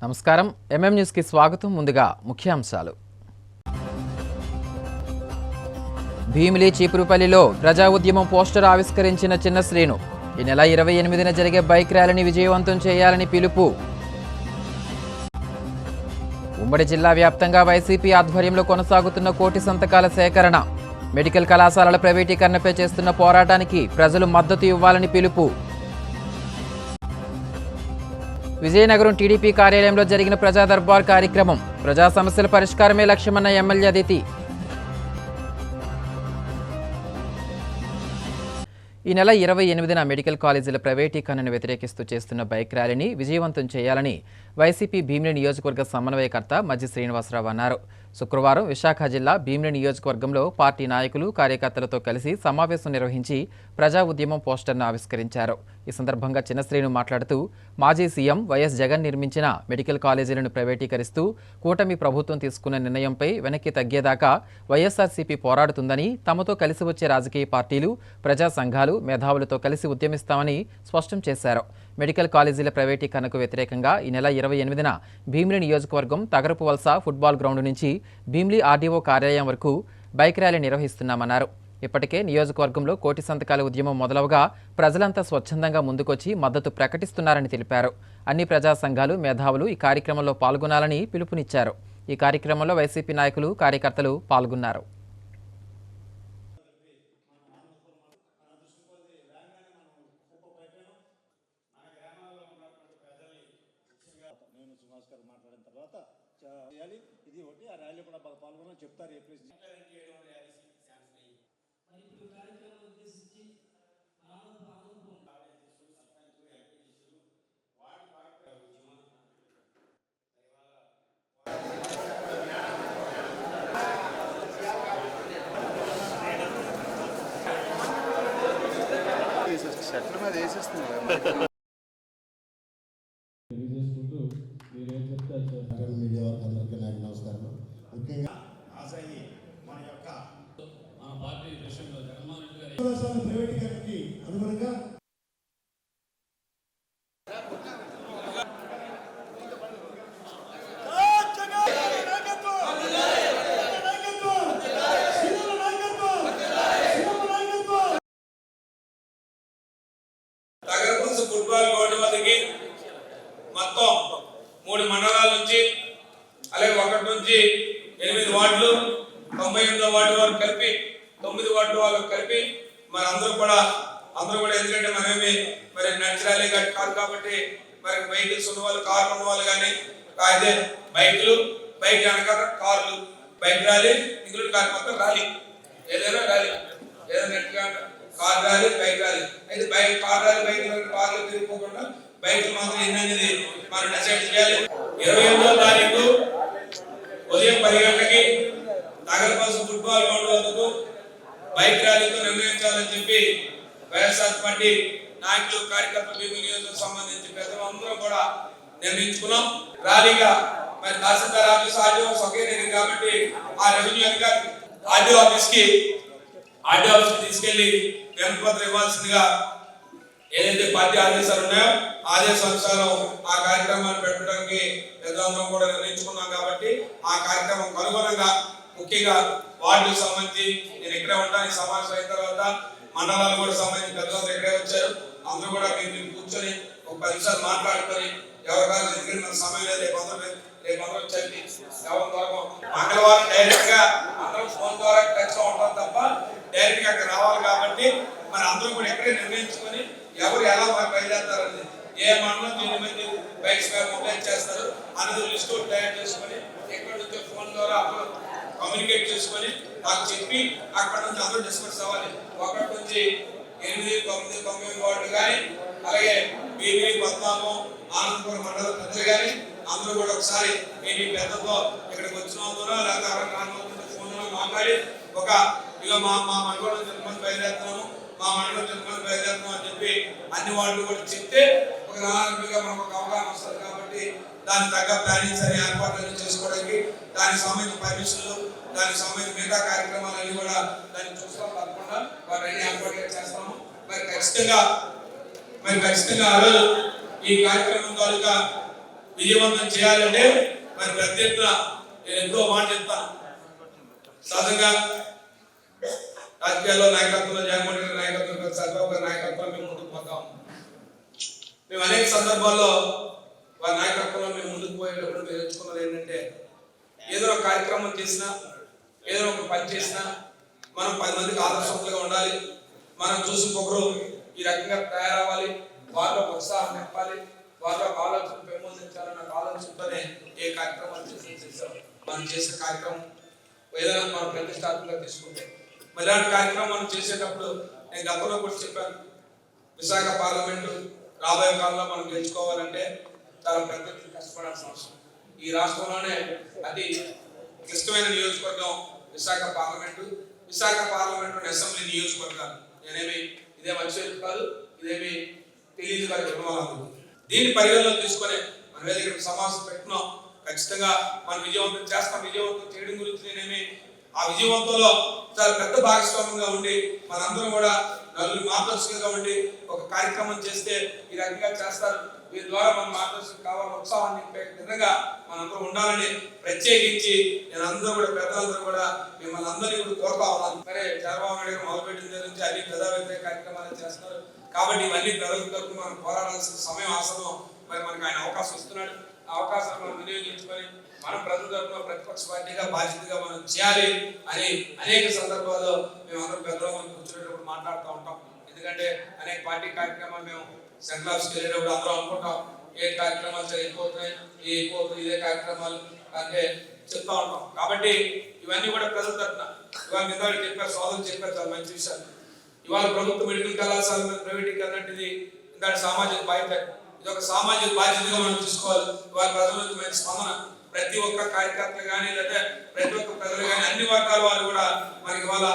నమస్కారం MM news కి స్వాగతం. ముందుగా ముఖ్యాంశాలు. భీమిలి చీపురుపల్లిలో ప్రజా ఉద్యమం పోస్టర్ ఆవిష్కరించిన చిన్న శ్రీను. ఈ నెల 28న జరిగే బైక్ ర్యాలీని విజయవంతం చేయాలని పిలుపు. ఉమ్మడి జిల్లా వ్యాప్తంగా వైసీపీ ఆధ్వర్యంలో కొనసాగుతున్న కోటి సంతకాల సేకరణ. మెడికల్ కళాశాలల ప్రైవేటీకరణపై చేస్తున్న పోరాటానికి ప్రజలు మద్దతు ఇవ్వాలని పిలుపు. విజయనగరం టీడీపీ కార్యాలయంలో జరిగిన ప్రజా దర్బార్ కార్యక్రమం. ప్రజా సమస్యల పరిష్కారమే లక్ష్యమన్న ఎమ్మెల్యే అదితి. ఈ నెల 28న మెడికల్ కాలేజీల ప్రైవేటీకరణను వ్యతిరేకిస్తూ చేస్తున్న బైక్ ర్యాలీని విజయవంతం చేయాలని వైసీపీ భీమిలి నియోజకవర్గ సమన్వయకర్త మజ్జి శ్రీనివాసరావు అన్నారు. శుక్రవారం విశాఖ జిల్లా భీమిలి నియోజకవర్గంలో పార్టీ నాయకులు కార్యకర్తలతో కలిసి సమావేశం నిర్వహించి ప్రజా ఉద్యమం పోస్టర్ను ఆవిష్కరించారు. ఈ సందర్భంగా చిన్న శ్రీను మాట్లాడుతూ మాజీ సీఎం వైఎస్ జగన్ నిర్మించిన మెడికల్ కాలేజీలను ప్రైవేటీకరిస్తూ కూటమి ప్రభుత్వం తీసుకున్న నిర్ణయంపై వెనక్కి తగ్గేదాకా వైఎస్ఆర్సీపీ పోరాడుతుందని, తమతో కలిసి వచ్చే రాజకీయ పార్టీలు, ప్రజా సంఘాలు, మేధావులతో కలిసి ఉద్యమిస్తామని స్పష్టం చేశారు. మెడికల్ కాలేజీల ప్రైవేటీకరణకు వ్యతిరేకంగా ఈ నెల 28న భీమిలి నియోజకవర్గం తగరపు వలస ఫుట్బాల్ గ్రౌండ్ నుంచి భీమిలి ఆర్డీఓ కార్యాలయం వరకు బైక్ ర్యాలీ నిర్వహిస్తున్నామన్నారు. ఇప్పటికే నియోజకవర్గంలో కోటి సంతకాల ఉద్యమం మొదలవగా ప్రజలంతా స్వచ్ఛందంగా ముందుకొచ్చి మద్దతు ప్రకటిస్తున్నారని తెలిపారు. అన్ని ప్రజా సంఘాలు, మేధావులు ఈ కార్యక్రమంలో పాల్గొనాలని పిలుపునిచ్చారు. ఈ కార్యక్రమంలో వైసీపీ నాయకులు, కార్యకర్తలు పాల్గొన్నారు. ఇది ఒకటి ఆ ర్యాలీ కూడా బాగా పాల్గొనని చెప్తారు. షట్ల మీద వేసేస్తున్నారు. మీడియా అందరికీ నాకు నమస్కారం. ముఖ్యంగా మన యొక్క పార్టీ విషయంలో జగన్మోహన్ రెడ్డి గారి ప్రైవేటీకరణకి అనుగుణంగా ఫుట్బాల్ గ్రౌండ్ వద్దకి మొత్తం 3 మండలాల నుంచి, అలాగే 1 నుంచి 8 వార్డులు, 98వ వార్డు వరకు కలిపి 9 వార్డు వాళ్ళకు కలిపి మరి అందరూ కూడా ఎందుకంటే మరి నడిచిరాలే కాదు కాబట్టి మరి వెహికల్స్ ఉన్న వాళ్ళు, కార్లు ఉన్న వాళ్ళు కానీ అయితే బైక్ కనుక కార్లు, బైక్ ర్యాలీ, ఇంక్లూడ్ కార్ మొత్తం ర్యాలీ, ఏదైనా ర్యాలీ, ఏదైనా కార్ ర్యాలీ, బైక్ ర్యాలీ. అయితే కార్ ర్యాలీ, బైక్ ర్యాలీ, కార్లు తిరిగిపోకుండా బైక్ మాత్రం ఏంటనేది మనం డిసైడ్ చేయాలి. 28వ తారీఖు ఉదయం 10 గంటలకి నగరపాలక ఫుట్బాల్ గ్రౌండ్ వద్దకు బైక్ ర్యాలీతో నిర్ణయించాలని చెప్పి వైఎస్ఆర్ పార్టీ నాయకులు, కార్యకర్తలు, భీమిలి నియోజకవర్గం సంబంధించి పెద్దలందరూ కూడా నిర్ణయించుకున్నాం. ర్యాలీగా మరి తహసీల్దార్ ఆఫీస్, ఆర్డీఓ ఒకే దగ్గర కాబట్టి ఆ రెవెన్యూ అధికారి ఆర్డీఓ ఆఫీస్కి తీసుకెళ్లి వినతిపత్రం ఇవ్వాల్సిందిగా ఏదైతే పార్టీ ఆదేశాలు ఉన్నాయో ఆదేశానుసారం ఆ కార్యక్రమాన్ని పెట్టడానికి పెద్దలందరం కూడా నిర్ణయించుకున్నాం. కాబట్టి ఆ కార్యక్రమం అనుగుణంగా ముఖ్యంగా వార్డుకు సంబంధించి నేను ఇక్కడే ఉంటాను. సమావేశం అయిన తర్వాత మండలాలు కూడా సంబంధించి పెద్దలందరూ ఇక్కడే వచ్చారు. అందరూ కూడా మీరు కూర్చొని ఒక 10 నిమిషాలు మాట్లాడుకొని ఎవరికాలు ఎందుకంటే మన సమయం లేదు. రేపు అందరూ చెప్పి మంగళవారం డైరెక్ట్ గా అందరం ఫోన్ ద్వారా టచ్ లో ఉంటాం తప్ప డైరెక్ట్ గా అక్కడ రావాలి. కాబట్టి మరి అందరూ కూడా ఎక్కడే నిర్ణయించుకొని ఎవరు ఎలా బయలుదేరుతారని, ఏ మండలం దీని మంది బైక్స్ మొబైల్ చేస్తారు అనేది లిస్ట్ తయారు చేసుకొని ఎక్కడి నుంచో ఫోన్ ద్వారా కమ్యూనికేట్ చేసుకొని నాకు చెప్పి అక్కడ నుంచి అందరూ డిస్కస్ అవ్వాలి. 1 నుంచి 8, 9, 9 వార్డులు కానీ, అలాగే భీమిలి, పద్నాలుగు, ఆనందపురం మండలం పెద్దలు కానీ అందరూ కూడా ఒకసారి మీ పెద్దతో ఇక్కడికి వచ్చిన వాళ్ళతో లేకపోతే ఫోన్లో మాట్లాడి ఇక మా మండలం ఎంతమంది బయలుదేరుతున్నాము, మా మండలం ఎంతమంది బయలుదేరుతున్నాం అని చెప్పి అన్ని వార్డులు కూడా చెప్తే ఒక నాలుగుగా మనకు ఒక అవగాహన వస్తుంది. కాబట్టి దానికి తగ్గ ప్లానింగ్స్ అని ఏర్పాట్లు చేసుకోవడానికి, దానికి సంబంధించిన పర్మిషన్లు, దానికి సంబంధించిన మిగతా కార్యక్రమాలన్నీ కూడా దాన్ని చూస్తాం. తప్పకుండా వాటిని ఏర్పాట్లు చేస్తాము. మరి ఖచ్చితంగా ఆ రోజు ఈ కార్యక్రమం తాలూకా విజయవంతం చేయాలంటే మరి పెద్ద ఎత్తున నేను ఎంతో మాట చెప్తాను. సహజంగా రాజకీయాల్లో నాయకత్వంలో జగన్మోహన్ రెడ్డి నాయకత్వంలో చంద్రబాబు గారి నాయకత్వంలో మేము ముందుకు పోతాం. మేము అనేక సందర్భాల్లో వారి నాయకత్వంలో మేము ముందుకు పోయేటప్పుడు మేము ఎంచుకున్నది ఏంటంటే ఏదో ఒక కార్యక్రమం చేసినా ఏదో ఒక పని చేసినా మనం 10 మందికి ఆదర్శవంతులుగా ఉండాలి. మనం చూసి ఒకరు ఈ రకంగా తయారవ్వాలి, వారిలో ఉత్సాహం నింపాలి, వారిలో ఆలోచన పెంపొందించాలన్న ఆలోచనతోనే ఏ కార్యక్రమాలు చేసాం. మనం చేసే కార్యక్రమం ఏదైనా మనం ప్రతిష్టాత్మకంగా తీసుకుంటే మరి ఇలాంటి కార్యక్రమం మనం చేసేటప్పుడు నేను గతంలో కూడా చెప్పాను, విశాఖ పార్లమెంటు రాబోయే కాలంలో మనం గెలుచుకోవాలంటే చాలా పెద్ద కష్టపడాల్సిన అవసరం. ఈ రాష్ట్రంలోనే అతి క్లిష్టమైన నియోజకవర్గం Visakha parliament. Visakha parliament assembly నియోజకవర్గాలు ఇదే మంచి కాదు, ఇదేమి తెలియదు కాదు. దీన్ని పరిగణలో తీసుకొని మన వేదిక సమావేశం పెట్టుకున్నాం. ఖచ్చితంగా మనం విజయవంతం చేస్తాం. విజయవంతం చేయడం గురించి ఆ విజయవంతంలో చాలా పెద్ద భాగస్వామ్యంగా ఉండి మనందరం కూడా నలుగురు మార్గదర్శకులుగా ఉండి ఒక కార్యక్రమం చేస్తే ఈ రకంగా చేస్తారు. వీరి ద్వారా మన మార్గదర్శకులు కావాలని ఉత్సాహాన్ని నింపే విధంగా మనందరం ఉండాలని ప్రత్యేకించి నేను అందరూ కూడా పెద్దలందరూ కూడా మిమ్మల్ని అందరినీ కూడా కోరుతా ఉన్నాను. సరే, చంద్రబాబు నాయుడు గారు మొదలుపెట్టిన దగ్గర నుంచి అన్ని ప్రజా వ్యతిరేక కార్యక్రమాలు చేస్తున్నారు కాబట్టి ఇవన్నీ ప్రజల తరఫున మనం పోరాడాల్సిన సమయం ఆసనం. మరి మనకు ఆయన అవకాశం ఇస్తున్నాడు. ఆ అవకాశాన్ని మనం వినియోగించుకొని మనం ప్రజల తరఫున ప్రతిపక్ష పార్టీగా బాధ్యతగా మనం చేయాలి అని అనేక సందర్భాల్లో మేము అందరం పెద్దలు మనం కూర్చునేటప్పుడు మాట్లాడుతూ ఉంటాం. ఎందుకంటే అనేక పార్టీ కార్యక్రమాలు మేము సెంట్రల్ ఆఫీస్కి వెళ్ళేటప్పుడు అందరం అనుకుంటాం ఏ కార్యక్రమాలు ఎక్కువ అవుతున్నాయి, ఇదే కార్యక్రమాలు అంటే చెప్తా ఉంటాం. కాబట్టి ఇవన్నీ కూడా ప్రజల తరఫున ఇవాళ నిన్న చెప్పారు, సోదరులు చెప్పారు, చాలా మంచి విషయాలు. ఇవాళ ప్రభుత్వ మెడికల్ కళాశాల ప్రైవేటీకరణ అనేది ఇంత సామాజిక బాధ్యత. ఇది ఒక సామాజిక బాధ్యతగా మనం తీసుకోవాలి. ఇవాళ ప్రజల నుంచి మంచి స్పందన, ప్రతి ఒక్క కార్యకర్తలు కానీ లేదా ప్రతి ఒక్క ప్రజలు కానీ అన్ని వర్గాల వారు కూడా మనకి ఇవాళ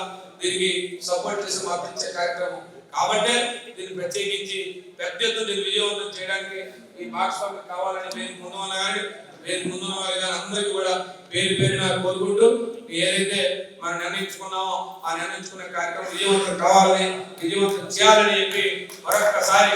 దీనికి సపోర్ట్ చేసి మార్పించే కార్యక్రమం. కాబట్టి దీన్ని ప్రత్యేకించి పెద్ద ఎత్తున దీన్ని విజయవంతం చేయడానికి ఈ భాగస్వామ్యం కావాలని వేదిక ముందు వల్ల కానీ అందరికీ కూడా పేరు పేరున కోరుకుంటూ ఏదైతే మనం నిర్ణయించుకున్నామో ఆ నిర్ణయించుకునే కార్యక్రమం విజయవంతం కావాలని విజయవంతం చేయాలని చెప్పి మరొకసారి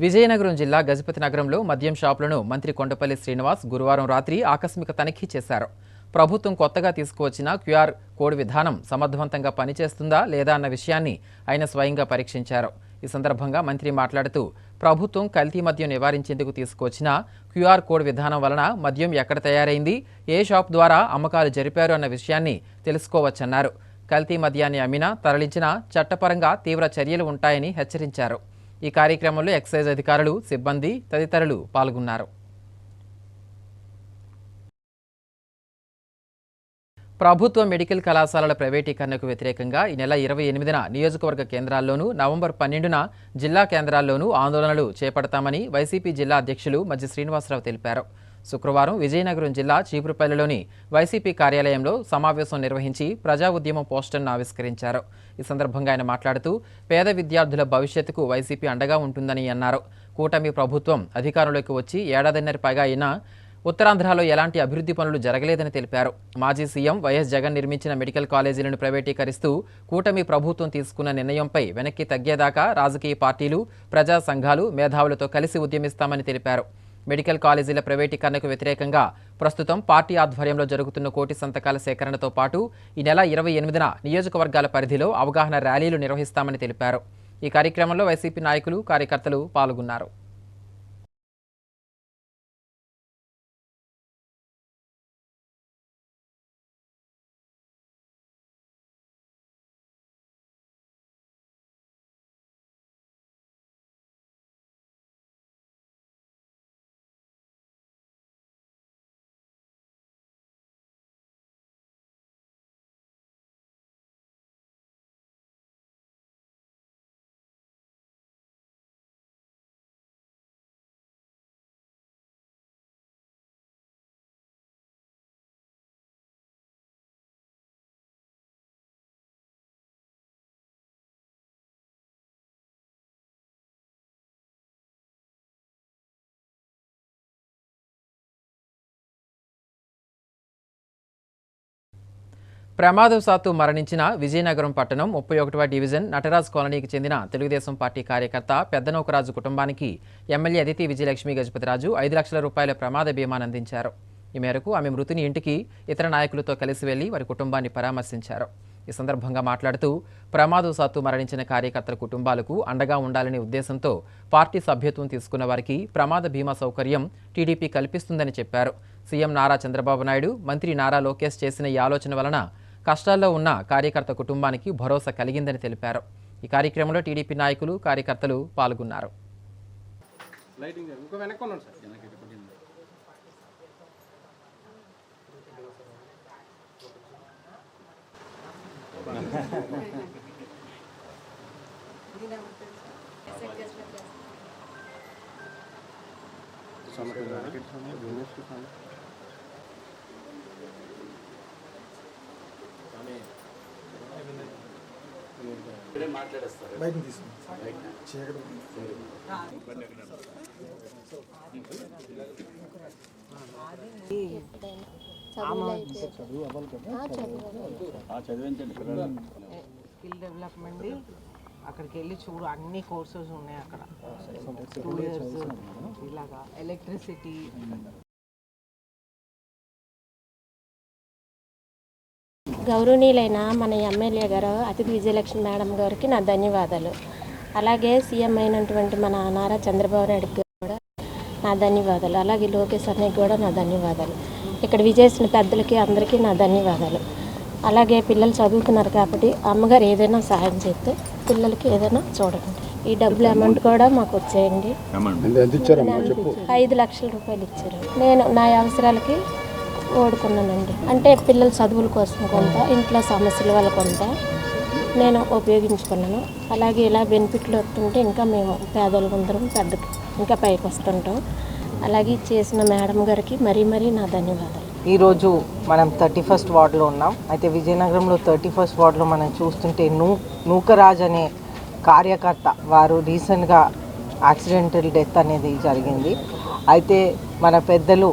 విజయనగరం జిల్లా గజపతి నగరంలో మద్యం షాపులను మంత్రి కొండపల్లి శ్రీనివాస్ గురువారం రాత్రి ఆకస్మిక తనిఖీ చేశారు. ప్రభుత్వం కొత్తగా తీసుకువచ్చిన క్యూఆర్ కోడ్ విధానం సమర్థవంతంగా పనిచేస్తుందా లేదా అన్న విషయాన్ని ఆయన స్వయంగా పరీక్షించారు. ఈ సందర్భంగా మంత్రి మాట్లాడుతూ ప్రభుత్వం కల్తీ మద్యం నివారించేందుకు తీసుకువచ్చిన క్యూఆర్ కోడ్ విధానం వలన మద్యం ఎక్కడ తయారైంది, ఏ షాప్ ద్వారా అమ్మకాలు జరిపారు అన్న విషయాన్ని తెలుసుకోవచ్చన్నారు. కల్తీ మద్యాన్ని అమ్మినా తరలించినా చట్టపరంగా తీవ్ర చర్యలు ఉంటాయని హెచ్చరించారు. ఈ కార్యక్రమంలో ఎక్సైజ్ అధికారులు, సిబ్బంది తదితరులు పాల్గొన్నారు. ప్రభుత్వ మెడికల్ కళాశాలల ప్రైవేటీకరణకు వ్యతిరేకంగా ఈ నెల 28న నియోజకవర్గ కేంద్రాల్లోనూ, నవంబర్ 12న జిల్లా కేంద్రాల్లోనూ ఆందోళనలు చేపడతామని వైసీపీ జిల్లా అధ్యక్షులు మజ్జి శ్రీనివాసరావు తెలిపారు. శుక్రవారం విజయనగరం జిల్లా చీపురుపల్లిలోని వైసీపీ కార్యాలయంలో సమావేశం నిర్వహించి ప్రజా ఉద్యమం పోస్టర్ను ఆవిష్కరించారు. ఈ సందర్భంగా ఆయన మాట్లాడుతూ పేద విద్యార్థుల భవిష్యత్తుకు వైసీపీ అండగా ఉంటుందని అన్నారు. కూటమి ప్రభుత్వం అధికారంలోకి వచ్చి ఏడాదిన్నర పైగా అయినా ఉత్తరాంధ్రలో ఎలాంటి అభివృద్ధి పనులు జరగలేదని తెలిపారు. మాజీ సీఎం వైఎస్ జగన్ నిర్మించిన మెడికల్ కాలేజీలను ప్రైవేటీకరిస్తూ కూటమి ప్రభుత్వం తీసుకున్న నిర్ణయంపై వెనక్కి తగ్గేదాకా రాజకీయ పార్టీలు, ప్రజా సంఘాలు, మేధావులతో కలిసి ఉద్యమిస్తామని తెలిపారు. మెడికల్ కాలేజీల ప్రైవేటీకరణకు వ్యతిరేకంగా ప్రస్తుతం పార్టీ ఆధ్వర్యంలో జరుగుతున్న కోటి సంతకాల సేకరణతో పాటు ఈ నెల 28న నియోజకవర్గాల పరిధిలో అవగాహన ర్యాలీలు నిర్వహిస్తామని తెలిపారు. ఈ కార్యక్రమంలో వైసీపీ నాయకులు, కార్యకర్తలు పాల్గొన్నారు. ప్రమాదవశాత్తు మరణించిన విజయనగరం పట్టణం 31వ డివిజన్ నటరాజ్ కాలనీకి చెందిన తెలుగుదేశం పార్టీ కార్యకర్త పెద్దనౌకరాజు కుటుంబానికి ఎమ్మెల్యే అదితి విజయలక్ష్మి గజపతిరాజు 5 లక్షల రూపాయల ప్రమాద బీమాను అందించారు. ఈ మేరకు ఆమె మృతుని ఇంటికి ఇతర నాయకులతో కలిసి వెళ్లి వారి కుటుంబాన్ని పరామర్శించారు. ఈ సందర్భంగా మాట్లాడుతూ ప్రమాదవశాత్తు మరణించిన కార్యకర్తల కుటుంబాలకు అండగా ఉండాలనే ఉద్దేశంతో పార్టీ సభ్యత్వం తీసుకున్న వారికి ప్రమాద బీమా సౌకర్యం టీడీపీ కల్పిస్తుందని చెప్పారు. సీఎం నారా చంద్రబాబు నాయుడు, మంత్రి నారా లోకేష్ చేసిన ఈ ఆలోచన వలన కష్టాల్లో ఉన్న కార్యకర్త కుటుంబానికి భరోసా కలిగిందని తెలిపారు. ఈ కార్యక్రమంలో టీడీపీ నాయకులు, కార్యకర్తలు పాల్గొన్నారు. స్కిల్ డెవలప్మెంట్ అక్కడికి వెళ్ళి చూడు, అన్ని కోర్సెస్ ఉన్నాయి అక్కడ. 2 years ఇలాగా ఎలక్ట్రిసిటీ. గౌరవనీయులైన మన ఎమ్మెల్యే గారు అతిథి విజయలక్ష్మి మేడం గారికి నా ధన్యవాదాలు. అలాగే సీఎం అయినటువంటి మన నారా చంద్రబాబు నాయుడుకి కూడా నా ధన్యవాదాలు. అలాగే లోకేష్ అన్నయ్యకి కూడా నా ధన్యవాదాలు. ఇక్కడ విజేసిన పెద్దలకి అందరికీ నా ధన్యవాదాలు. అలాగే పిల్లలు చదువుతున్నారు కాబట్టి అమ్మగారు ఏదైనా సహాయం చేస్తే పిల్లలకి ఏదైనా చూడండి. ఈ డబ్బులు అమౌంట్ కూడా మాకు వచ్చేయండి. 5 లక్షల రూపాయలు ఇచ్చారు. నేను నా అవసరాలకి ఓడుకున్నానండి. అంటే పిల్లల చదువుల కోసం కొంత, ఇంట్లో సమస్యల వల్ల కొంత నేను ఉపయోగించుకున్నాను. అలాగే ఇలా బెనిఫిట్లు వస్తుంటే ఇంకా మేము పేదలందరం ఇంకా పైకి వస్తుంటాం. అలాగే చేసిన మేడం గారికి మరీ నా ధన్యవాదాలు. ఈరోజు మనం 31st వార్డులో ఉన్నాం. అయితే విజయనగరంలో 31st వార్డులో మనం చూస్తుంటే నూకరాజ్ అనే కార్యకర్త వారు రీసెంట్గా యాక్సిడెంటల్ డెత్ అనేది జరిగింది. అయితే మన పెద్దలు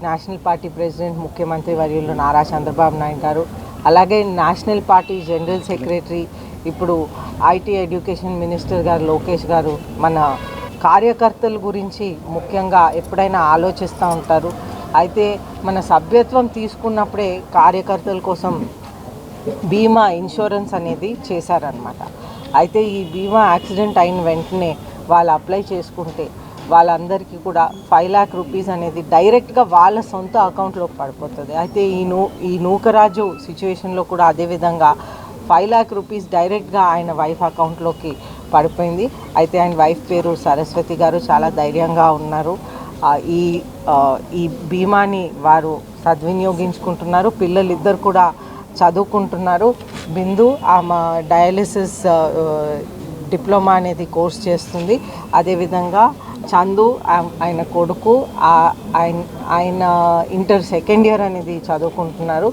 నేషనల్ పార్టీ ప్రెసిడెంట్, ముఖ్యమంత్రి వర్యులు నారా చంద్రబాబు నాయుడు గారు, అలాగే నేషనల్ పార్టీ జనరల్ సెక్రటరీ, ఇప్పుడు ఐటీ ఎడ్యుకేషన్ మినిస్టర్ గారు లోకేష్ గారు మన కార్యకర్తల గురించి ముఖ్యంగా ఎప్పుడైనా ఆలోచిస్తూ ఉంటారు. అయితే మన సభ్యత్వం తీసుకున్నప్పుడే కార్యకర్తల కోసం బీమా ఇన్సూరెన్స్ అనేది చేశారనమాట. అయితే ఈ బీమా యాక్సిడెంట్ అయిన వెంటనే వాళ్ళు అప్లై చేసుకుంటే వాళ్ళందరికీ కూడా 5 lakh రూపీస్ అనేది డైరెక్ట్గా వాళ్ళ సొంత అకౌంట్లోకి పడిపోతుంది. అయితే ఈ నూకరాజు సిచ్యువేషన్లో కూడా అదేవిధంగా 5 lakh రూపీస్ డైరెక్ట్గా ఆయన వైఫ్ అకౌంట్లోకి పడిపోయింది. అయితే ఆయన వైఫ్ పేరు సరస్వతి గారు, చాలా ధైర్యంగా ఉన్నారు. ఈ బీమాని వారు సద్వినియోగించుకుంటున్నారు. పిల్లలు ఇద్దరు కూడా చదువుకుంటున్నారు. బిందు ఆమె డయాలిసిస్ డిప్లొమా అనేది కోర్స్ చేస్తుంది. అదేవిధంగా చందు ఆయన కొడుకు ఆయన ఇంటర్ 2nd year అనేది చదువుకుంటున్నారు.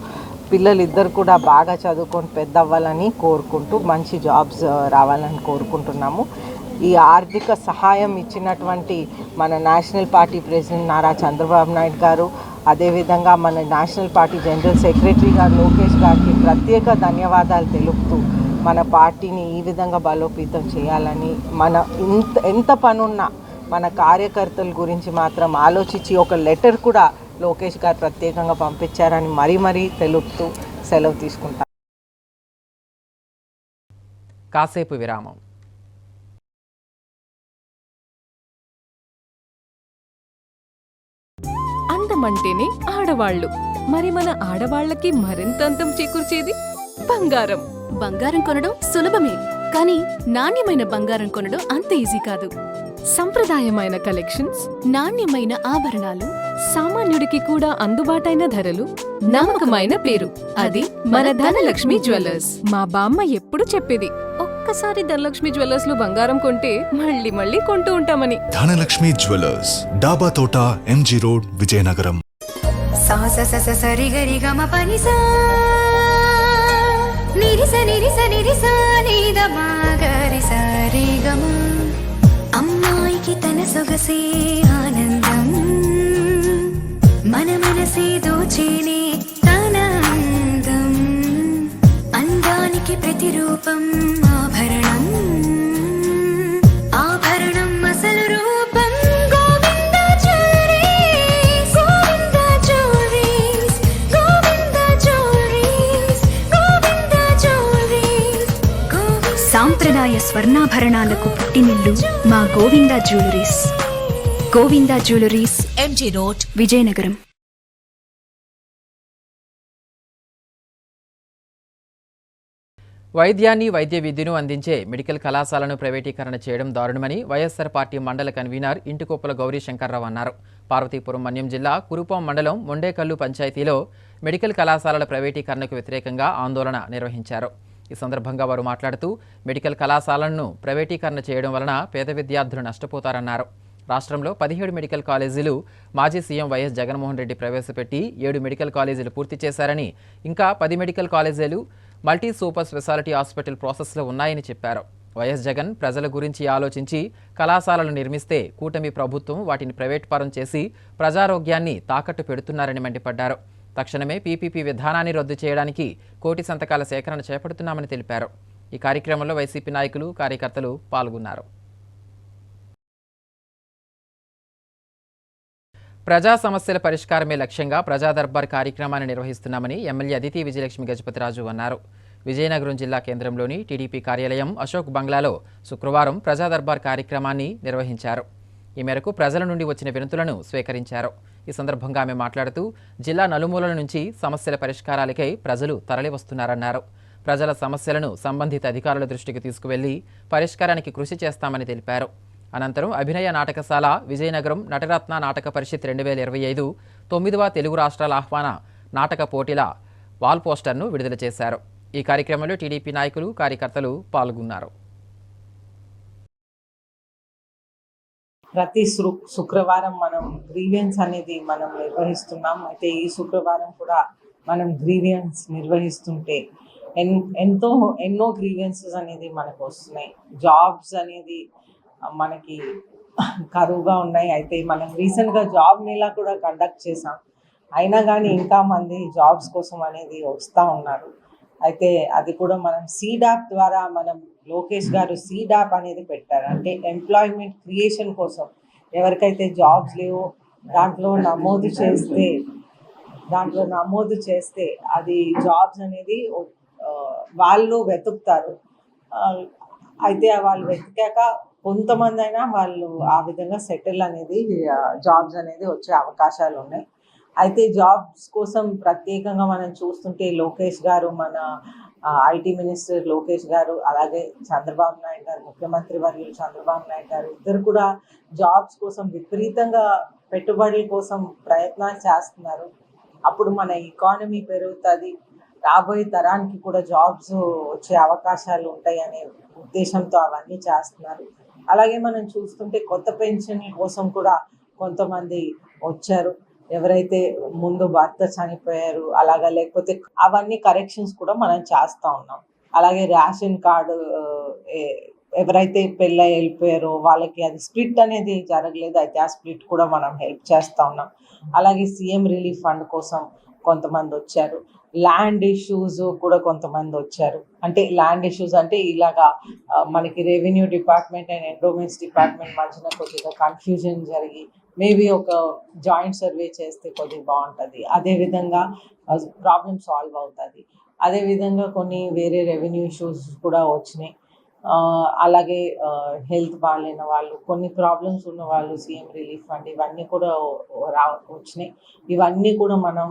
పిల్లలు ఇద్దరు కూడా బాగా చదువుకొని పెద్ద అవ్వాలని కోరుకుంటూ మంచి జాబ్స్ రావాలని కోరుకుంటున్నాము. ఈ ఆర్థిక సహాయం ఇచ్చినటువంటి మన national party president Nara Chandrababu Naidu గారు, అదేవిధంగా మన నేషనల్ పార్టీ జనరల్ సెక్రటరీ గారు లోకేష్ గారికి ప్రత్యేక ధన్యవాదాలు తెలుపుతూ మన పార్టీని ఈ విధంగా బలోపేతం చేయాలని, మన ఎంత పనున్నా మన కార్యకర్తల గురించి మాత్రం ఆలోచించి ఒక లెటర్ కూడా లోకేష్ గారు ప్రత్యేకంగా పంపించారని మరీ తెలుపుతూ సెలవు తీసుకుంటారు. కాసేపు విరామం. అందమంటేనే ఆడవాళ్ళు, మరి మన ఆడవాళ్ళకి మరింత అందం చేకూర్చేది బంగారం. బంగారం కొనడం సులభమే, కానీ నాణ్యమైన బంగారం కొనడం అంత ఈజీ కాదు. సంప్రదాయమైన కలెక్షన్స్, నాణ్యమైన ఆభరణాలు, సామాన్యుడికి కూడా అందుబాటైన ధరలు, నమ్మకమైన పేరు, అది మన ధనలక్ష్మి జ్యువెలర్స్. మా బామ్మ ఎప్పుడు చెప్పేది, ఒక్కసారి ధనలక్ష్మి జ్యువెలర్స్ లో బంగారం కొంటే మళ్ళీ కొంటూ ఉంటామని. ధనలక్ష్మి జ్యువెలర్స్, డాబా తోట, MG రోడ్, విజయనగరం. అమ్మాయికి తన సొగసే ఆనందం, మన మనసే దోచేనే తన అందం. మంచి రూపం ఆభరణం ఆభరణం అసలు రూపం Govinda jewelleries Govinda jewelleries Govinda jewelleries Govinda jewelleries సాంప్రదాయ స్వర్ణాభరణాలకు పుట్టినిల్లు మా Govinda jewelleries. Govinda jewelleries, MG road, Vizianagaram. వైద్యాన్ని వైద్య విద్యను అందించే మెడికల్ కళాశాలను ప్రైవేటీకరణ చేయడం దారుణమని వైఎస్ఆర్ పార్టీ మండల కన్వీనర్ ఇంటికొప్పల గౌరీ శంకర్రావు అన్నారు. పార్వతీపురం మన్యం జిల్లా కురుపాం మండలం మొండేకల్లు పంచాయతీలో మెడికల్ కళాశాలల ప్రైవేటీకరణకు వ్యతిరేకంగా ఆందోళన నిర్వహించారు. ఈ సందర్భంగా వారు మాట్లాడుతూ మెడికల్ కళాశాలలను ప్రైవేటీకరణ చేయడం వలన పేద విద్యార్థులు నష్టపోతారన్నారు. రాష్ట్రంలో 17 మెడికల్ కాలేజీలు మాజీ సీఎం వైఎస్ జగన్మోహన్ రెడ్డి ప్రవేశపెట్టి 7 మెడికల్ కాలేజీలు పూర్తి చేశారని, ఇంకా 10 మెడికల్ కాలేజీలు మల్టీ సూపర్ స్పెషాలిటీ హాస్పిటల్ ప్రాసెస్లో ఉన్నాయని చెప్పారు. వైఎస్ జగన్ ప్రజల గురించి ఆలోచించి కళాశాలలు నిర్మిస్తే కూటమి ప్రభుత్వం వాటిని ప్రైవేట్ పరం చేసి ప్రజారోగ్యాన్ని తాకట్టు పెడుతున్నారని మండిపడ్డారు. తక్షణమే పీపీపీ విధానాన్ని రద్దు చేయడానికి 1 కోటి సంతకాల సేకరణ చేపడుతున్నామని తెలిపారు. ఈ కార్యక్రమంలో వైసీపీ నాయకులు, కార్యకర్తలు పాల్గొన్నారు. ప్రజా సమస్యల పరిష్కారమే లక్ష్యంగా ప్రజా దర్బార్ కార్యక్రమాన్ని నిర్వహిస్తున్నామని ఎమ్మెల్యే అదితి విజయలక్ష్మి గజపతిరాజు అన్నారు. విజయనగరం జిల్లా కేంద్రంలోని టీడీపీ కార్యాలయం అశోక్ బంగ్లాలో శుక్రవారం ప్రజా దర్బార్ కార్యక్రమాన్ని నిర్వహించారు. ఈ మేరకు ప్రజల నుండి వచ్చిన వినతులను స్వీకరించారు. ఈ సందర్భంగా ఆమె మాట్లాడుతూ జిల్లా నలుమూలల నుంచి సమస్యల పరిష్కారాలకై ప్రజలు తరలివస్తున్నారన్నారు. ప్రజల సమస్యలను సంబంధిత అధికారుల దృష్టికి తీసుకువెళ్లి పరిష్కారానికి కృషి చేస్తామని తెలిపారు. అనంతరం అభినయ నాటకశాల విజయనగరం నటరత్న నాటక పరిషత్ 2025 9వ తెలుగు రాష్ట్రాల ఆహ్వాన నాటక పోటీల వాల్ పోస్టర్ను విడుదల చేశారు. ఈ కార్యక్రమంలో టీడీపీ నాయకులు, కార్యకర్తలు పాల్గొన్నారు. ప్రతి శుక్రవారం మనం గ్రీవియన్స్ అనేది మనం నిర్వహిస్తున్నాం. అయితే ఈ శుక్రవారం కూడా మనం గ్రీవియన్స్ నిర్వహిస్తుంటే ఎన్నో గ్రీవియన్సెస్ అనేది మనకు వస్తున్నాయి. జాబ్స్ అనేది మనకి కరువుగా ఉన్నాయి. అయితే మనం రీసెంట్గా జాబ్ మేళా కూడా కండక్ట్ చేసాం. అయినా కానీ ఇంకా మంది జాబ్స్ కోసం అనేది వస్తూ ఉన్నారు. అయితే అది కూడా మనం సీడాప్ ద్వారా మనం లోకేష్ గారు సీడాప్ అనేది పెట్టారు. అంటే ఎంప్లాయ్మెంట్ క్రియేషన్ కోసం ఎవరికైతే జాబ్స్ లేవో దాంట్లో నమోదు చేస్తే అది జాబ్స్ అనేది వాళ్ళు వెతుకుతారు. అయితే వాళ్ళు వెతికాక కొంతమంది అయినా వాళ్ళు ఆ విధంగా సెటిల్ అనేది జాబ్స్ అనేది వచ్చే అవకాశాలు ఉన్నాయి. అయితే జాబ్స్ కోసం ప్రత్యేకంగా మనం చూస్తుంటే లోకేష్ గారు, మన ఐటీ మినిస్టర్ లోకేష్ గారు, అలాగే చంద్రబాబు నాయుడు గారు, ముఖ్యమంత్రి వర్యులు చంద్రబాబు నాయుడు గారు ఇద్దరు కూడా జాబ్స్ కోసం విపరీతంగా పెట్టుబడుల కోసం ప్రయత్నాలు చేస్తున్నారు. అప్పుడు మన ఎకానమీ పెరుగుతుంది, రాబోయే తరానికి కూడా జాబ్స్ వచ్చే అవకాశాలు ఉంటాయి అనే ఉద్దేశంతో అవన్నీ చేస్తున్నారు. అలాగే మనం చూస్తుంటే కొత్త పెన్షన్ కోసం కూడా కొంతమంది వచ్చారు. ఎవరైతే ముందు భర్త చనిపోయారు అలాగా, లేకపోతే అవన్నీ కరెక్షన్స్ కూడా మనం చేస్తూ ఉన్నాం. అలాగే రేషన్ కార్డు ఎవరైతే పెళ్ళై వెళ్ళిపోయారో వాళ్ళకి అది స్ప్లిట్ అనేది జరగలేదు. అయితే ఆ స్ప్లిట్ కూడా మనం హెల్ప్ చేస్తూ ఉన్నాం. అలాగే సీఎం రిలీఫ్ ఫండ్ కోసం కొంతమంది వచ్చారు. ల్యాండ్ ఇష్యూస్ కూడా కొంతమంది వచ్చారు. అంటే ల్యాండ్ ఇష్యూస్ అంటే ఇలాగా మనకి revenue department and endowments department మధ్యన కొద్దిగా కన్ఫ్యూజన్ జరిగి మేబీ ఒక జాయింట్ సర్వే చేస్తే కొద్దిగా బాగుంటుంది. అదేవిధంగా ప్రాబ్లమ్ సాల్వ్ అవుతుంది. అదేవిధంగా కొన్ని వేరే రెవెన్యూ ఇష్యూస్ కూడా వచ్చినాయి. అలాగే హెల్త్ బాగాలేని వాళ్ళు, కొన్ని ప్రాబ్లమ్స్ ఉన్న వాళ్ళు సీఎం రిలీఫ్ ఫండ్ ఇవన్నీ కూడా వచ్చినాయి. ఇవన్నీ కూడా మనం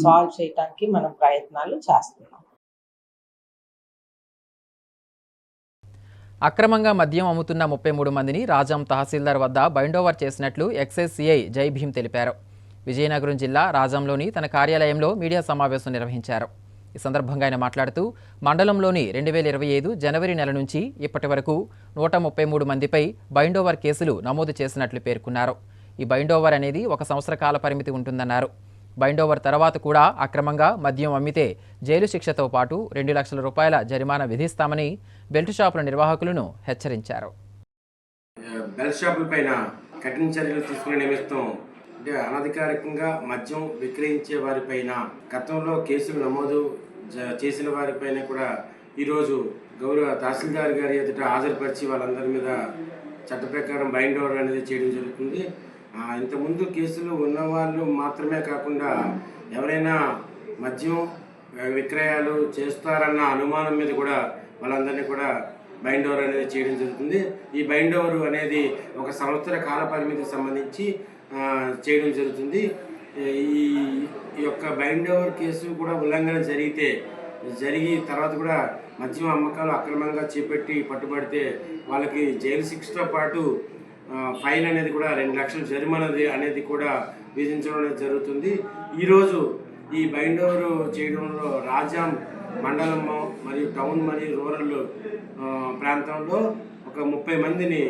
సాల్వ్ చేయడానికి మనం ప్రయత్నాలు చేస్తున్నాం. అక్రమంగా మద్యం అమ్ముతున్న 33 మందిని రాజాం తహసీల్దార్ వద్ద బైండోవర్ చేసినట్లు ఎక్సైజ్ సిఐ జై భీమ్ తెలిపారు. విజయనగరం జిల్లా రాజాంలోని తన కార్యాలయంలో మీడియా సమావేశం నిర్వహించారు. ఈ సందర్భంగా ఆయన మాట్లాడుతూ మండలంలోని 2025 జనవరి నెల నుంచి ఇప్పటి వరకు 133 మందిపై బైండోవర్ కేసులు నమోదు చేసినట్లు పేర్కొన్నారు. ఈ బైండోవర్ అనేది 1 సంవత్సర కాల పరిమితి ఉంటుందన్నారు. బైండోవర్ తర్వాత కూడా అక్రమంగా మద్యం అమ్మితే జైలు శిక్షతో పాటు 2 లక్షల రూపాయల జరిమానా విధిస్తామని బెల్ట్ షాపుల నిర్వాహకులను హెచ్చరించారు. బెల్ట్ షాపుల పైన కఠిన చర్యలు తీసుకునే నిమిత్తం అంటే అనధికారికంగా మద్యం విక్రయించే వారిపైన గతంలో కేసులు నమోదు చేసిన వారిపైన కూడా ఈరోజు గౌరవ తహసీల్దార్ గారి ఎదుట హాజరుపరిచి వాళ్ళందరి మీద చట్ట ప్రకారం బైండ్ ఓవర్ అనేది చేయడం జరుగుతుంది. ఇంతకుముందు కేసులు ఉన్నవాళ్ళు మాత్రమే కాకుండా ఎవరైనా మద్యం విక్రయాలు చేస్తారన్న అనుమానం మీద కూడా వాళ్ళందరినీ కూడా బైండ్ ఓవర్ అనేది చేయడం జరుగుతుంది. ఈ బైండ్ ఓవర్ అనేది 1 సంవత్సర కాల పరిమితికి సంబంధించి చేయడం జరుగుతుంది. ఈ యొక్క బైండ్ ఓవర్ కేసు కూడా ఉల్లంఘన జరిగి తర్వాత కూడా మద్యం అమ్మకాలు అక్రమంగా చేపట్టి పట్టుబడితే వాళ్ళకి జైలు శిక్షతో పాటు ఫైన్ అనేది కూడా 2 లక్షల జరిమానా అనేది కూడా విధించడం అనేది జరుగుతుంది. ఈరోజు ఈ బైండ్ ఓవర్ చేయడంలో రాజాం మండలం మరియు టౌన్ మరియు రూరల్ ప్రాంతంలో ఒక 30 మందిని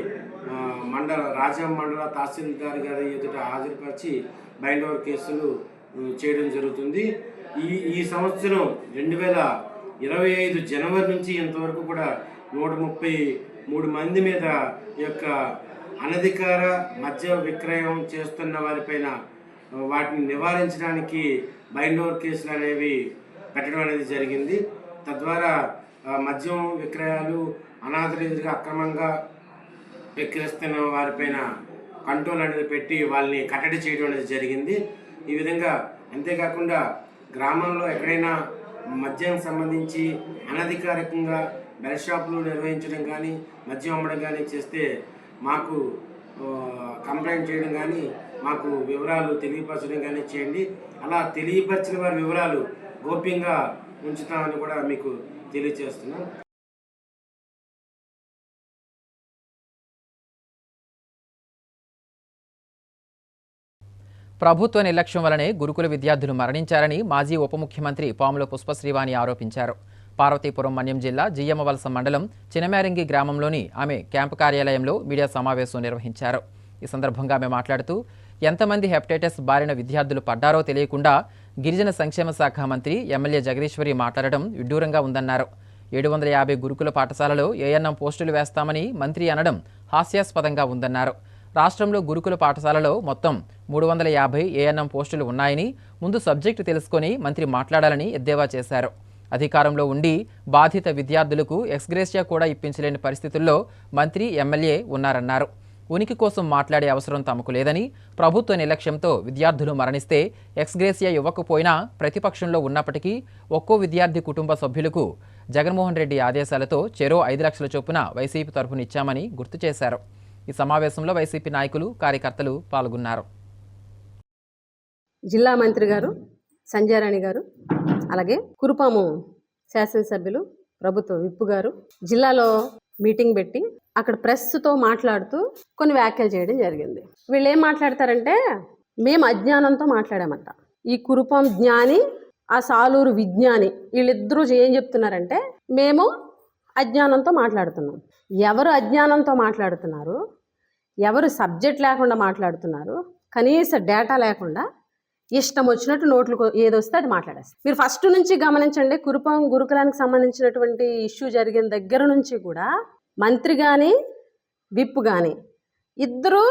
రాజాం మండల తహసీల్దార్ గారి ఎదుట హాజరుపరిచి బైండ్ ఓవర్ కేసులు చేయడం జరుగుతుంది. ఈ సంవత్సరం 2025 జనవరి నుంచి ఇంతవరకు కూడా 133 మంది మీద ఈ యొక్క అనధికార మద్య విక్రయం చేస్తున్న వారిపైన వాటిని నివారించడానికి బైండ్ ఓవర్ కేసులు అనేవి పెట్టడం అనేది జరిగింది. తద్వారా మద్యం విక్రయాలు అనాథరీతిగా అక్రమంగా విక్రయిస్తున్న వారిపైన కంట్రోల్ అనేది పెట్టి వాళ్ళని కట్టడి చేయడం అనేది జరిగింది. ఈ విధంగా అంతేకాకుండా గ్రామంలో ఎక్కడైనా మద్యానికి సంబంధించి అనధికారికంగా బెల్ షాపులు నిర్వహించడం కానీ మద్యం అమ్మడం కానీ చేస్తే మాకు కంప్లైంట్ చేయడం కానీ మాకు వివరాలు తెలియపరచడం కానీ చేయండి. అలా తెలియపరిచిన వారి వివరాలు గోప్యంగా ఉంచుతామని కూడా మీకు తెలియజేస్తున్నాం. ప్రభుత్వ నిర్లక్ష్యం వలనే గురుకుల విద్యార్థులు మరణించారని మాజీ ఉప ముఖ్యమంత్రి పాముల పుష్పశ్రీవాణి ఆరోపించారు. పార్వతీపురం మన్యం జిల్లా జియ్యమ్మవలస మండలం చినమేరంగి గ్రామంలోని ఆమె క్యాంపు కార్యాలయంలో మీడియా సమావేశం నిర్వహించారు. ఈ సందర్భంగా ఆమె మాట్లాడుతూ ఎంతమంది హెపటైటిస్ బారిన విద్యార్థులు పడ్డారో తెలియకుండా గిరిజన సంక్షేమ శాఖ మంత్రి ఎమ్మెల్యే జగదీశ్వరి మాట్లాడడం విడ్డూరంగా ఉందన్నారు. 750 గురుకుల పాఠశాలలో ఏఎన్ఎం పోస్టులు వేస్తామని మంత్రి అనడం హాస్యాస్పదంగా ఉందన్నారు. రాష్ట్రంలో గురుకుల పాఠశాలలో మొత్తం 350 ఏఎన్ఎం పోస్టులు ఉన్నాయని ముందు సబ్జెక్టు తెలుసుకొని మంత్రి మాట్లాడాలని ఎద్దేవా చేశారు. అధికారంలో ఉండి బాధిత విద్యార్థులకు ఎక్స్గ్రేషియా కూడా ఇప్పించలేని పరిస్థితుల్లో మంత్రి ఎమ్మెల్యే ఉన్నారన్నారు. ఉనికి కోసం మాట్లాడే అవసరం తమకు లేదని, ప్రభుత్వ నిర్లక్ష్యంతో విద్యార్థులు మరణిస్తే ఎక్స్గ్రేషియా ఇవ్వకపోయినా ప్రతిపక్షంలో ఉన్నప్పటికీ ఒక్కో విద్యార్థి కుటుంబ సభ్యులకు జగన్మోహన్ రెడ్డి ఆదేశాలతో చెరో 5 లక్షల చొప్పున వైసీపీ తరఫున ఇచ్చామని గుర్తు చేశారు. ఈ సమావేశంలో వైసీపీ నాయకులు, కార్యకర్తలు పాల్గొన్నారు. జిల్లా మంత్రి గారు సంజయరాణి గారు, అలాగే కురుపాము శాసనసభ్యులు ప్రభుత్వ విప్పు గారు జిల్లాలో మీటింగ్ పెట్టి అక్కడ ప్రెస్తో మాట్లాడుతూ కొన్ని వ్యాఖ్యలు చేయడం జరిగింది. వీళ్ళు ఏం మాట్లాడతారంటే మేము అజ్ఞానంతో మాట్లాడామంట. ఈ కురుపాం జ్ఞాని, ఆ సాలూరు విజ్ఞాని, వీళ్ళిద్దరూ ఏం చెప్తున్నారంటే మేము అజ్ఞానంతో మాట్లాడుతున్నాం. ఎవరు అజ్ఞానంతో మాట్లాడుతున్నారు, ఎవరు సబ్జెక్ట్ లేకుండా మాట్లాడుతున్నారు, కనీస డేటా లేకుండా ఇష్టం వచ్చినట్టు నోట్లు ఏదొస్తే అది మాట్లాడేస్తారు. మీరు ఫస్ట్ నుంచి గమనించండి, కురుపాం గురుకులానికి సంబంధించినటువంటి ఇష్యూ జరిగిన దగ్గర నుంచి కూడా మంత్రి కానీ విప్ కానీ ఇద్దరు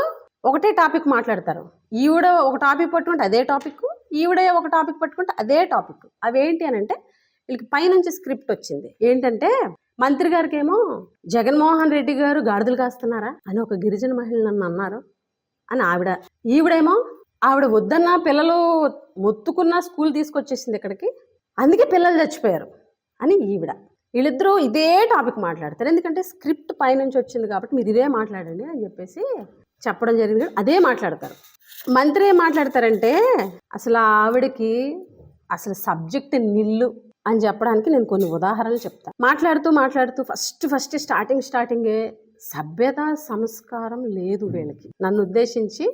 ఒకటే టాపిక్ మాట్లాడతారు. ఈవిడ ఒక టాపిక్ పట్టుకుంటే అదే టాపిక్, ఈవిడ ఒక టాపిక్ పట్టుకుంటే అదే టాపిక్. అవేంటి అని అంటే వీళ్ళకి పైనుంచి స్క్రిప్ట్ వచ్చింది. ఏంటంటే మంత్రి గారికి ఏమో జగన్మోహన్ రెడ్డి గారు గాడిదలు కాస్తున్నారా అని ఒక గిరిజన మహిళ నన్ను అన్నారు అని ఆవిడ. ఈవిడేమో ఆవిడ వద్దన్న పిల్లలు మొత్తుకున్న స్కూల్ తీసుకొచ్చేసింది ఇక్కడికి, అందుకే పిల్లలు చచ్చిపోయారు అని ఈవిడ. వీళ్ళిద్దరూ ఇదే టాపిక్ మాట్లాడతారు. ఎందుకంటే స్క్రిప్ట్ పైనుంచి వచ్చింది కాబట్టి మీరు ఇదే మాట్లాడండి అని చెప్పేసి చెప్పడం జరిగింది. అదే మాట్లాడతారు. మంత్రి ఏం మాట్లాడతారంటే అసలు ఆవిడకి అసలు సబ్జెక్ట్ నిల్లు అని చెప్పడానికి నేను కొన్ని ఉదాహరణలు చెప్తాను. మాట్లాడుతూ ఫస్ట్ స్టార్టింగే సభ్యత సంస్కారం లేదు వీళ్ళకి, నన్ను ఉద్దేశించి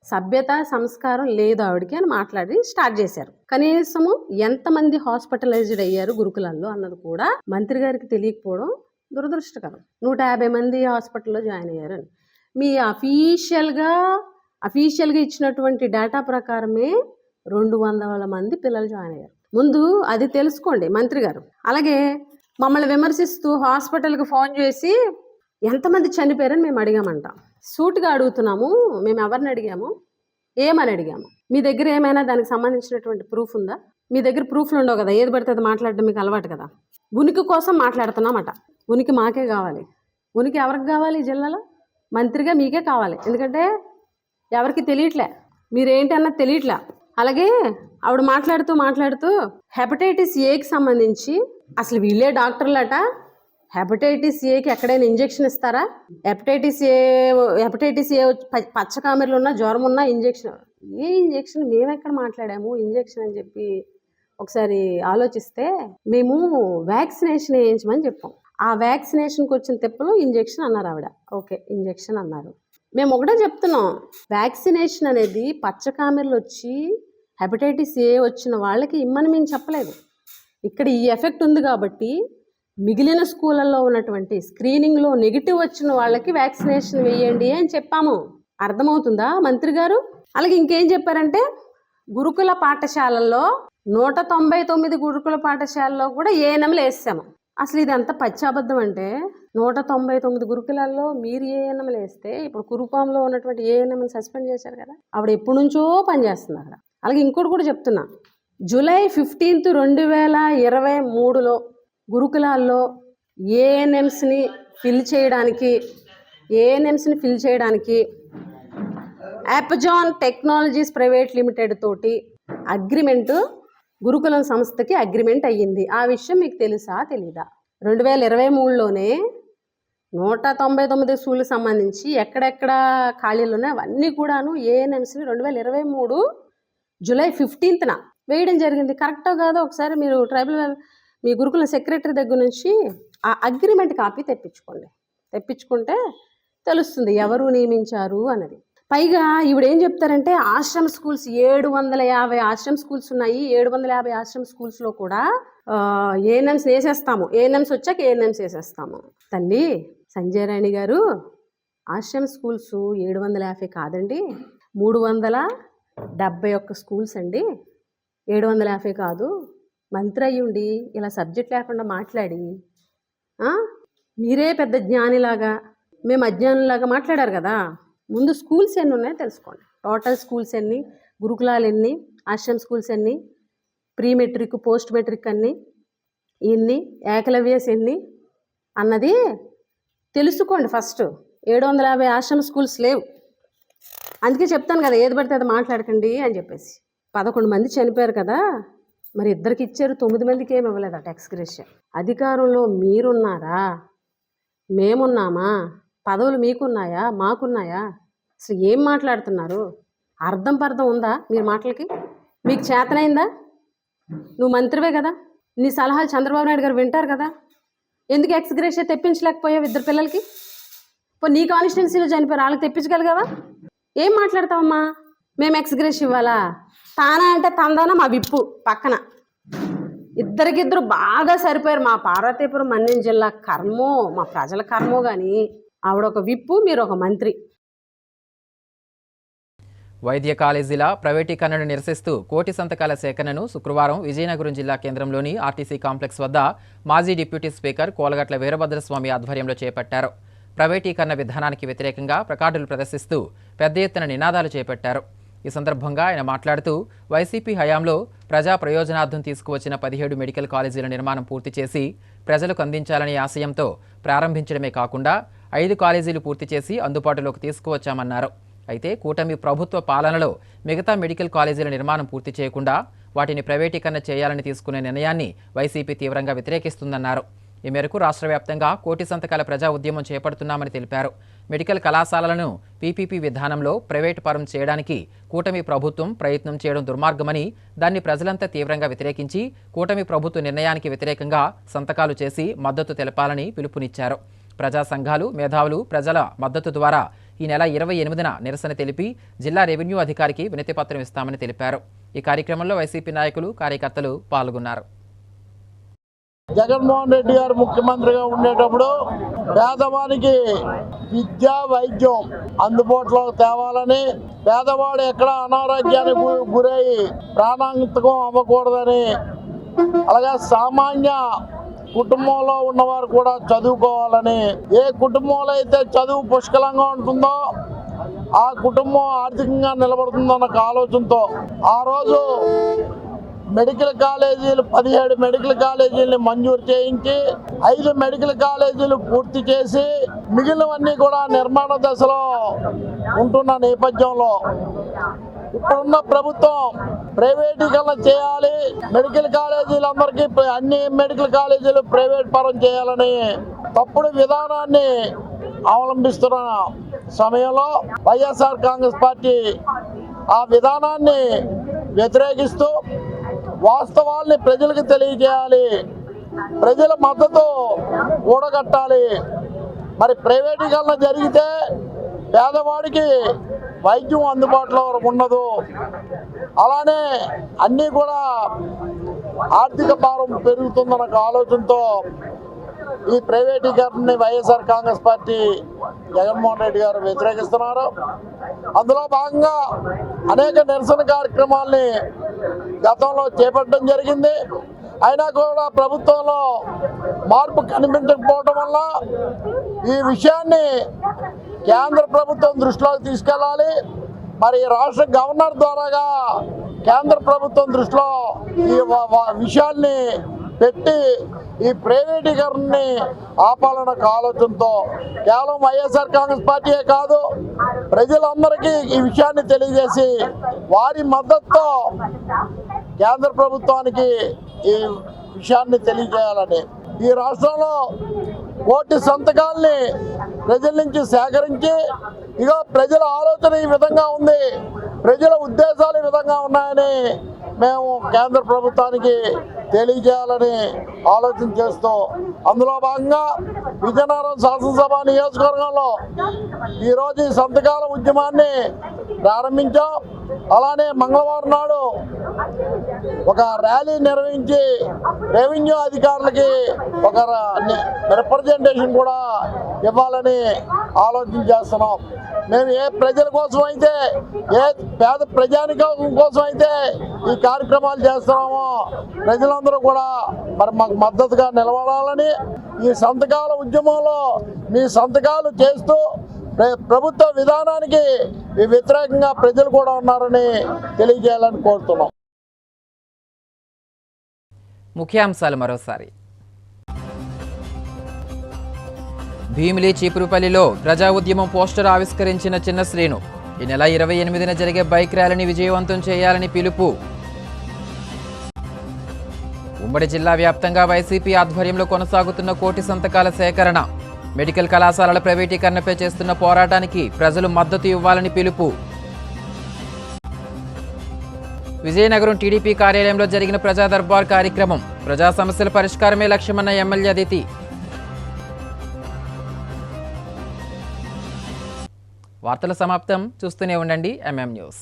సభ్యత సంస్కారం లేదు ఆవిడకి అని మాట్లాడి స్టార్ట్ చేశారు. కనీసము ఎంతమంది హాస్పిటలైజ్డ్ అయ్యారు గురుకులాల్లో అన్నది కూడా మంత్రి గారికి తెలియకపోవడం దురదృష్టకరం. 150 మంది హాస్పిటల్లో జాయిన్ అయ్యారు అని మీ అఫీషియల్గా ఇచ్చినటువంటి డేటా ప్రకారమే 200 మంది పిల్లలు జాయిన్ అయ్యారు. ముందు అది తెలుసుకోండి మంత్రి గారు. అలాగే మమ్మల్ని విమర్శిస్తూ హాస్పిటల్కి ఫోన్ చేసి ఎంతమంది చనిపోయారని మేము అడిగామంట. సూటిగా అడుగుతున్నాము, మేము ఎవరిని అడిగాము, ఏమని అడిగాము, మీ దగ్గర ఏమైనా దానికి సంబంధించినటువంటి ప్రూఫ్ ఉందా? మీ దగ్గర ప్రూఫ్లు ఉండవు కదా, ఏది పడితే అది మాట్లాడడం మీకు అలవాటు కదా. ఉనికి కోసం మాట్లాడుతున్నామట. ఉనికి మాకే కావాలి. ఉనికి ఎవరికి కావాలి? ఈ జిల్లాలో మంత్రిగా మీకే కావాలి. ఎందుకంటే ఎవరికి తెలియట్లే, మీరేంటి అన్నది తెలియట్లే. అలాగే ఆవిడ మాట్లాడుతూ హెపటైటిస్ ఏకి సంబంధించి అసలు వీళ్ళే డాక్టర్లట. హెపటైటిస్ ఏకి ఎక్కడైనా ఇంజెక్షన్ ఇస్తారా? హెపటైటిస్ ఏ పచ్చ కామెరలు ఉన్నా, జ్వరం ఉన్నా ఇంజెక్షన్. ఏ ఇంజెక్షన్? మేము ఎక్కడ మాట్లాడాము ఇంజెక్షన్ అని చెప్పి ఒకసారి ఆలోచిస్తే మేము వ్యాక్సినేషన్ వేయించమని చెప్పాం. ఆ వ్యాక్సినేషన్కి వచ్చిన తెప్పలు ఇంజెక్షన్ అన్నారు ఆవిడ. ఓకే, ఇంజెక్షన్ అన్నారు. మేము ఒకటే చెప్తున్నాం, వ్యాక్సినేషన్ అనేది పచ్చ కామెరలు వచ్చి హెపటైటిస్ ఏ వచ్చిన వాళ్ళకి ఇమ్మని మేము చెప్పలేదు. ఇక్కడ ఈ ఎఫెక్ట్ ఉంది కాబట్టి మిగిలిన స్కూళ్ళల్లో ఉన్నటువంటి స్క్రీనింగ్లో నెగిటివ్ వచ్చిన వాళ్ళకి వ్యాక్సినేషన్ వేయండి అని చెప్పాము. అర్థమవుతుందా మంత్రి గారు? అలాగే ఇంకేం చెప్పారంటే గురుకుల పాఠశాలల్లో 199 గురుకుల పాఠశాలలో కూడా ఏఎన్ఎంలు వేసాము. అసలు ఇది ఎంత పచ్చాబద్ధం అంటే 199 గురుకులాల్లో మీరు ఏఎన్ఎంలు వేస్తే ఇప్పుడు కురుపాంలో ఉన్నటువంటి ఏఎన్ఎంని సస్పెండ్ చేశారు కదా, ఆవిడ ఎప్పటి నుంచో పనిచేస్తుంది అక్కడ. అలాగే ఇంకోటి కూడా చెప్తున్నా, జూలై 15, 2023లో గురుకులాల్లో ఏఎన్ఎంస్ని ఫిల్ చేయడానికి యాప్జాన్ టెక్నాలజీస్ ప్రైవేట్ లిమిటెడ్ తోటి అగ్రిమెంటు గురుకులం సంస్థకి అగ్రిమెంట్ అయ్యింది. ఆ విషయం మీకు తెలుసా తెలీదా? 2023లోనే 199 స్కూళ్ళకి సంబంధించి ఎక్కడెక్కడ ఖాళీలు ఉన్నాయి అవన్నీ కూడాను ఏఎన్ఎంస్ని 2023 జూలై 15న వేయడం జరిగింది. కరెక్టో కాదో ఒకసారి మీరు మీ గురుకుల సెక్రటరీ దగ్గర నుంచి ఆ అగ్రిమెంట్ కాపీ తెప్పించుకుంటే తెలుస్తుంది ఎవరు నియమించారు అన్నది. పైగా ఈవిడ ఏం చెప్తారంటే ఆశ్రమ స్కూల్స్ 750 ఆశ్రమ స్కూల్స్ ఉన్నాయి. 750 ఆశ్రమ స్కూల్స్లో కూడా ఏఎన్ఎంస్ వేసేస్తాము. ఏఎన్ఎంస్ వచ్చాక ఏఎన్ఎంస్ వేసేస్తాము. తల్లి సంజయ్ రాణి గారు, ఆశ్రమ స్కూల్స్ 750 కాదండి, 371 స్కూల్స్ అండి. 750 కాదు. మంత్రి అయ్యుండి ఇలా సబ్జెక్ట్ లేకుండా మాట్లాడి మీరే పెద్ద జ్ఞానిలాగా మేము అజ్ఞానులాగా మాట్లాడారు కదా. ముందు స్కూల్స్ ఎన్ని ఉన్నాయో తెలుసుకోండి. టోటల్ స్కూల్స్ ఎన్ని, గురుకులాలు ఎన్ని, ఆశ్రమ్ స్కూల్స్ ఎన్ని, ప్రీ మెట్రిక్ పోస్ట్ మెట్రిక్ అన్ని ఎన్ని, ఏకలవ్యస్ ఎన్ని అన్నది తెలుసుకోండి ఫస్ట్. 750 ఆశ్రమ స్కూల్స్ లేవు. అందుకే చెప్తాను కదా ఏది పడితే అది మాట్లాడకండి అని చెప్పేసి. 11 మంది చనిపోయారు కదా, మరి 2కి ఇచ్చారు, 9 మందికి ఏమి ఇవ్వలేదా టెక్స్ గ్రేషియా? అధికారంలో మీరున్నారా, మేమున్నామా? పదవులు మీకున్నాయా, మాకున్నాయా? అసలు ఏం మాట్లాడుతున్నారు? అర్థం పర్థం ఉందా మీరు మాటలకి? మీకు చేతనైందా? నువ్వు మంత్రివే కదా, నీ సలహాలు చంద్రబాబు నాయుడు గారు వింటారు కదా. ఎందుకు ఎక్స్ గ్రేషియా తెప్పించలేకపోయావు 2 పిల్లలకి? ఇప్పుడు నీ కాన్స్టిట్యున్సీలో చనిపోయారు, వాళ్ళకి తెప్పించగలిగావా? ఏం మాట్లాడతావమ్మా? మేము ఎక్స్ గ్రేషియా ఇవ్వాలా? తానా అంటే తందానా మా విప్పు పక్కన. ఇద్దరికిద్దరు బాగా సరిపోయారు. మా పార్వతీపురం మన్యం జిల్లా కర్మో, మా ప్రజల కర్మో, కానీ ఆవిడ ఒక విప్పు, మీరు ఒక మంత్రి. వైద్య కాలేజీల ప్రైవేటీకరణను నిరసిస్తూ కోటి సంతకాల సేకరణను శుక్రవారం విజయనగరం జిల్లా కేంద్రంలోని ఆర్టీసీ కాంప్లెక్స్ వద్ద మాజీ డిప్యూటీ స్పీకర్ కోలగట్ల వీరభద్రస్వామి ఆధ్వర్యంలో చేపట్టారు. ప్రైవేటీకరణ విధానానికి వ్యతిరేకంగా ప్లకార్డులు ప్రదర్శిస్తూ పెద్ద ఎత్తున నినాదాలు చేపట్టారు. ఈ సందర్భంగా ఆయన మాట్లాడుతూ వైసీపీ హయాంలో ప్రజా ప్రయోజనార్థం తీసుకువచ్చిన 17 మెడికల్ కాలేజీల నిర్మాణం పూర్తి చేసి ప్రజలకు అందించాలనే ఆశయంతో ప్రారంభించడమే కాకుండా 5 కాలేజీలు పూర్తి చేసి అందుబాటులోకి తీసుకువచ్చామన్నారు. అయితే కూటమి ప్రభుత్వ పాలనలో మిగతా మెడికల్ కాలేజీల నిర్మాణం పూర్తి చేయకుండా వాటిని ప్రైవేటీకరణ చేయాలని తీసుకునే నిర్ణయాన్ని వైసీపీ తీవ్రంగా వ్యతిరేకిస్తుందన్నారు. ఈ మేరకు రాష్ట్ర వ్యాప్తంగా కోటి సంతకాల ప్రజా ఉద్యమం చేపడుతున్నామని తెలిపారు. మెడికల్ కళాశాలలను పీపీపీ విధానంలో ప్రైవేటు పరం చేయడానికి కూటమి ప్రభుత్వం ప్రయత్నం చేయడం దుర్మార్గమని, దాన్ని ప్రజలంతా తీవ్రంగా వ్యతిరేకించి కూటమి ప్రభుత్వ నిర్ణయానికి వ్యతిరేకంగా సంతకాలు చేసి మద్దతు తెలపాలని పిలుపునిచ్చారు. ప్రజా సంఘాలు, మేధావులు ప్రజల మద్దతు ద్వారా ఈ నెల 28న నిరసన తెలిపి జిల్లా రెవెన్యూ అధికారికి వినతిపత్రం ఇస్తామని తెలిపారు. ఈ కార్యక్రమంలో వైసీపీ నాయకులు, కార్యకర్తలు పాల్గొన్నారు. జగన్మోహన్ రెడ్డి గారు ముఖ్యమంత్రిగా ఉండేటప్పుడు పేదవానికి విద్య, వైద్యం అందుబాటులో తేవాలని, పేదవాడు ఎక్కడ అనారోగ్యానికి గురై ప్రాణాంతకం అవ్వకూడదని, అలాగే సామాన్య కుటుంబంలో ఉన్నవారు కూడా చదువుకోవాలని, ఏ కుటుంబంలో అయితే చదువు పుష్కలంగా ఉంటుందో ఆ కుటుంబం ఆర్థికంగా నిలబడుతుందన్న ఆలోచనతో ఆ రోజు మెడికల్ కాలేజీలు 17 మెడికల్ కాలేజీలను మంజూరు చేయించి 5 మెడికల్ కాలేజీలు పూర్తి చేసి మిగిలినవన్నీ కూడా నిర్మాణ దశలో ఉంటున్న నేపథ్యంలో ఇప్పుడున్న ప్రభుత్వం ప్రైవేటీకరణ చేయాలి, మెడికల్ కాలేజీలందరికీ అన్ని మెడికల్ కాలేజీలు ప్రైవేట్ పరం చేయాలని తప్పుడు విధానాన్ని అవలంబిస్తున్న సమయంలో వైఎస్ఆర్ కాంగ్రెస్ పార్టీ ఆ విధానాన్ని వ్యతిరేకిస్తూ వాస్తవాల్ని ప్రజలకు తెలియజేయాలి, ప్రజల మద్దతు కూడగట్టాలి. మరి ప్రైవేటీకరణ జరిగితే పేదవాడికి వైద్యం అందుబాటులో ఉండదు, అలానే అన్నీ కూడా ఆర్థిక భారం పెరుగుతుందన్న ఆలోచనతో ఈ ప్రైవేటీకరణని వైఎస్ఆర్ కాంగ్రెస్ పార్టీ జగన్మోహన్ రెడ్డి గారు వ్యతిరేకిస్తున్నారు. అందులో భాగంగా అనేక నిరసన కార్యక్రమాల్ని గతంలో చేపట్టడం జరిగింది. అయినా కూడా ప్రభుత్వంలో మార్పు కనిపించకపోవడం వల్ల ఈ విషయాన్ని కేంద్ర ప్రభుత్వం దృష్టిలోకి తీసుకెళ్ళాలి. మరి రాష్ట్ర గవర్నర్ ద్వారాగా కేంద్ర ప్రభుత్వం దృష్టిలో ఈ విషయాన్ని పెట్టి ఈ ప్రైవేటీకరణని ఆపాలన్న ఆలోచనతో కేవలం వైఎస్ఆర్ కాంగ్రెస్ పార్టీయే కాదు, ప్రజలందరికీ ఈ విషయాన్ని తెలియజేసి వారి మద్దతుతో కేంద్ర ప్రభుత్వానికి ఈ విషయాన్ని తెలియజేయాలని ఈ రాష్ట్రంలో 1 కోటి సంతకాల్ని ప్రజల నుంచి సేకరించి ఇగో ప్రజల ఆలోచన ఈ విధంగా ఉంది, ప్రజల ఉద్దేశాలు ఈ విధంగా ఉన్నాయని మేము కేంద్ర ప్రభుత్వానికి తెలియజేయాలని ఆలోచన చేస్తూ అందులో భాగంగా విజయనగరం శాసనసభ నియోజకవర్గంలో ఈరోజు ఈ సంతకాల ఉద్యమాన్ని ప్రారంభించాం. అలానే మంగళవారం నాడు ఒక ర్యాలీ నిర్వహించి రెవెన్యూ అధికారులకి ఒక రిప్రజెంటేషన్ కూడా ఇవ్వాలని ఆలోచన చేస్తున్నాం. మేము ఏ ప్రజల కోసం అయితే, ఏ పేద ప్రజానికం కోసం అయితే ఈ కార్యక్రమాలు చేస్తున్నామో ప్రజలందరూ కూడా మరి మాకు మద్దతుగా నిలబడాలని, ఈ సంతకాల ఉద్యమంలో మీ సంతకాలు చేస్తూ ప్రభుత్వ విధానానికి వ్యతిరేకంగా ప్రజలు కూడా ఉన్నారని తెలియజేయాలని కోరుతున్నాం. ముఖ్యాంశాలు మరోసారి. భీమిలి చీపురుపల్లిలో ప్రజా ఉద్యమం పోస్టర్ ఆవిష్కరించిన చిన్న శ్రీను. ఈ నెల 28న జరిగే బైక్ ర్యాలీని విజయవంతం చేయాలని పిలుపు. ఉమ్మడి జిల్లా వ్యాప్తంగా వైసీపీ ఆధ్వర్యంలో కొనసాగుతున్న 1 కోటి సంతకాల సేకరణ. మెడికల్ కళాశాలల ప్రైవేటీకరణపై చేస్తున్న పోరాటానికి ప్రజలు మద్దతు ఇవ్వాలని పిలుపు. విజయనగరం టీడీపీ కార్యాలయంలో జరిగిన ప్రజా దర్బార్ కార్యక్రమం. ప్రజా సమస్యల పరిష్కారమే లక్ష్యమన్న ఎమ్మెల్యే అదితి. వార్తల సమాప్తం. చూస్తూనే ఉండండి MM న్యూస్.